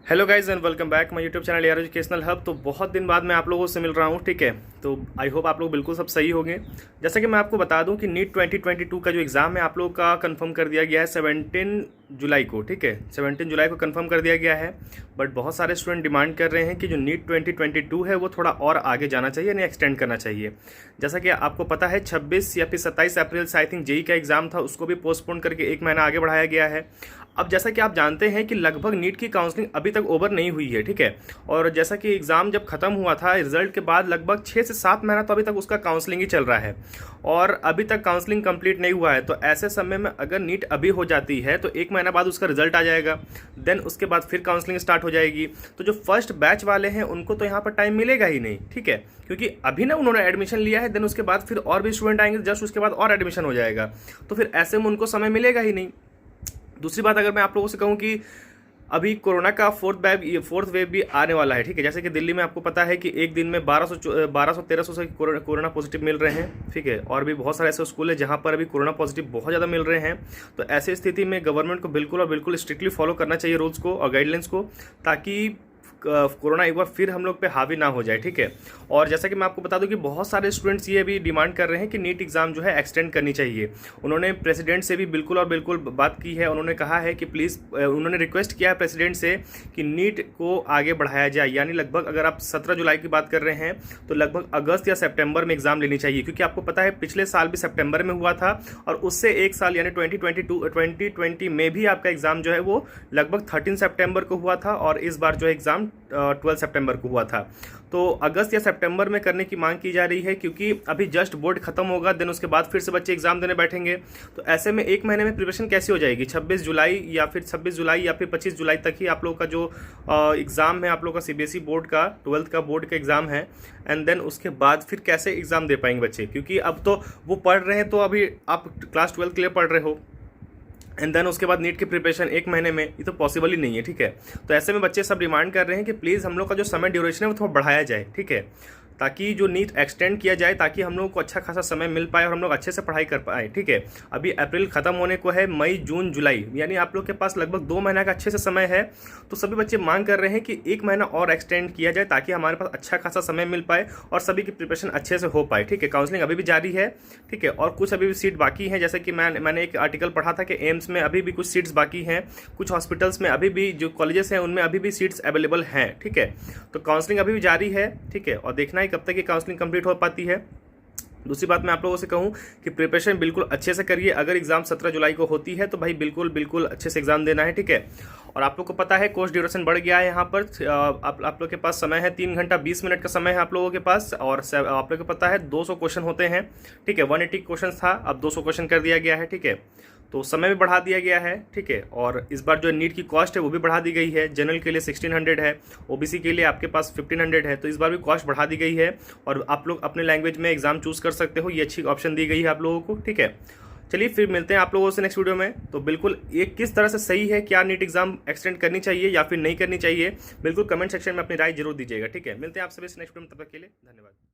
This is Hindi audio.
Hello guys and welcome back my YouTube channel यार एजुकेशनल हब। तो बहुत दिन बाद मैं आप लोगों से मिल रहा हूँ, ठीक है। तो आई होप आप लोग बिल्कुल सब सही होंगे। जैसा कि मैं आपको बता दूं कि नीट 2022 का जो एग्ज़ाम है आप लोगों का कंफर्म कर दिया गया है 17 जुलाई को, ठीक है। 17 जुलाई को कंफर्म कर दिया गया है। बट बहुत सारे स्टूडेंट डिमांड कर रहे हैं कि जो नीट 2022 है वो थोड़ा और आगे जाना चाहिए, यानी एक्सटेंड करना चाहिए। जैसा कि आपको पता है 26 या फिर 27 अप्रैल से आई थिंक जेई का एग्ज़ाम था, उसको भी पोस्टपोन करके एक महीना आगे बढ़ाया गया है। अब जैसा कि आप जानते हैं कि लगभग नीट की काउंसलिंग अभी तक ओवर नहीं हुई है, ठीक है। और जैसा कि एग्ज़ाम जब खत्म हुआ था रिजल्ट के बाद लगभग 6 से 7 महीना तो अभी तक उसका काउंसलिंग ही चल रहा है और अभी तक काउंसलिंग कंप्लीट नहीं हुआ है। तो ऐसे समय में अगर नीट अभी हो जाती है तो एक महीना बाद उसका रिजल्ट आ जाएगा, देन उसके बाद फिर काउंसलिंग स्टार्ट हो जाएगी। तो जो फर्स्ट बैच वाले हैं उनको तो यहाँ पर टाइम मिलेगा ही नहीं, ठीक है, क्योंकि अभी ना उन्होंने एडमिशन लिया है, देन उसके बाद फिर और भी स्टूडेंट आएंगे, जस्ट उसके बाद और एडमिशन हो जाएगा। तो फिर ऐसे में उनको समय मिलेगा ही नहीं। दूसरी बात, अगर मैं आप लोगों से कहूँ कि अभी कोरोना का फोर्थ वेव भी आने वाला है, ठीक है। जैसे कि दिल्ली में आपको पता है कि एक दिन में 1200-1300 से कोरोना पॉजिटिव मिल रहे हैं, ठीक है। और भी बहुत सारे ऐसे स्कूल है जहां पर अभी कोरोना पॉजिटिव बहुत ज़्यादा मिल रहे हैं। तो ऐसी स्थिति में गवर्नमेंट को बिल्कुल और बिल्कुल स्ट्रिक्टली फॉलो करना चाहिए रूल्स को और गाइडलाइंस को, ताकि कोरोना एक बार फिर हम लोग पे हावी ना हो जाए, ठीक है। और जैसा कि मैं आपको बता दूं कि बहुत सारे स्टूडेंट्स ये भी डिमांड कर रहे हैं कि नीट एग्ज़ाम जो है एक्सटेंड करनी चाहिए। उन्होंने प्रेसिडेंट से भी बिल्कुल और बिल्कुल बात की है। उन्होंने कहा है कि प्लीज़, उन्होंने रिक्वेस्ट किया है प्रेसिडेंट से कि नीट को आगे बढ़ाया जाए, यानी लगभग अगर आप 17 जुलाई की बात कर रहे हैं तो लगभग अगस्त या सितंबर में एग्ज़ाम लेनी चाहिए, क्योंकि आपको पता है पिछले साल भी सितंबर में हुआ था और उससे एक साल यानी 2020 में भी आपका एग्ज़ाम जो है वो लगभग 13 सितंबर को हुआ था और इस बार जो है एग्ज़ाम 12 सितंबर को हुआ था। तो अगस्त या सितंबर में करने की मांग की जा रही है, क्योंकि अभी जस्ट बोर्ड खत्म होगा, देन उसके बाद फिर से बच्चे एग्जाम देने बैठेंगे। तो ऐसे में एक महीने में प्रिपरेशन कैसे हो जाएगी। 26 जुलाई या फिर 25 जुलाई तक ही आप लोग का जो एग्ज़ाम है आप लोग का सीबीएसई बोर्ड का 12th का बोर्ड का एग्ज़ाम है। एंड देन उसके बाद फिर कैसे एग्ज़ाम दे पाएंगे बच्चे, क्योंकि अब तो वो पढ़ रहे हैं, तो अभी आप क्लास 12 के लिए पढ़ रहे हो एंड देन उसके बाद नीट की प्रिपरेशन एक महीने में, ये तो पॉसिबल ही नहीं है, ठीक है। तो ऐसे में बच्चे सब डिमांड कर रहे हैं कि प्लीज़ हम लोग का जो समय ड्यूरेशन है वो थोड़ा बढ़ाया जाए, ठीक है, ताकि जो नीट एक्सटेंड किया जाए, ताकि हम लोग को अच्छा खासा समय मिल पाए और हम लोग अच्छे से पढ़ाई कर पाए, ठीक है। अभी अप्रैल खत्म होने को है, मई जून जुलाई, यानी आप लोग के पास लगभग 2 महीना का अच्छे से समय है। तो सभी बच्चे मांग कर रहे हैं कि एक महीना और एक्सटेंड किया जाए, ताकि हमारे पास अच्छा खासा समय मिल पाए और सभी की प्रिपरेशन अच्छे से हो पाए, ठीक है। काउंसलिंग अभी भी जारी है, ठीक है, और कुछ अभी भी सीट बाकी हैं। जैसे कि मैंने एक आर्टिकल पढ़ा था कि एम्स में अभी भी कुछ सीट्स बाकी हैं, कुछ हॉस्पिटल्स में अभी भी जो कॉलेजेस हैं उनमें अभी भी सीट्स अवेलेबल हैं, ठीक है। तो काउंसलिंग अभी भी जारी है, ठीक है, और देखना है कब तक ये काउंसलिंग कंप्लीट हो पाती है। दूसरी बात मैं आप लोगों से कहूं कि प्रिपरेशन बिल्कुल अच्छे से करिए। अगर एग्जाम 17 जुलाई को होती है तो भाई बिल्कुल बिल्कुल अच्छे से एग्जाम देना है, ठीक है। और आप लोग को पता है कोर्स ड्यूरेशन बढ़ गया है। यहाँ पर आप लोग के पास समय है 3 घंटा 20 मिनट का समय है आप लोगों के पास, और आप लोग को पता है 200 क्वेश्चन होते हैं, ठीक है। 180 क्वेश्चन था, अब 200 क्वेश्चन कर दिया गया है, ठीक है। तो समय भी बढ़ा दिया गया है, ठीक है। और इस बार जो नीट की कॉस्ट है वो भी बढ़ा दी गई है। जनरल के लिए 1600 है, ओबीसी के लिए आपके पास 1500 है। तो इस बार भी कॉस्ट बढ़ा दी गई है और आप लोग अपने लैंग्वेज में एग्जाम चूज कर सकते हो, ये अच्छी ऑप्शन दी गई है आप लोगों को, ठीक है। चलिए फिर मिलते हैं आप लोगों से नेक्स्ट वीडियो में। तो बिल्कुल ये किस तरह से सही है, क्या नीट एग्जाम एक्सटेंड करनी चाहिए या फिर नहीं करनी चाहिए, बिल्कुल कमेंट सेक्शन में अपनी राय जरूर दीजिएगा, ठीक है। मिलते हैं आपसे नेक्स्ट वीडियो में, तब तक के लिए धन्यवाद।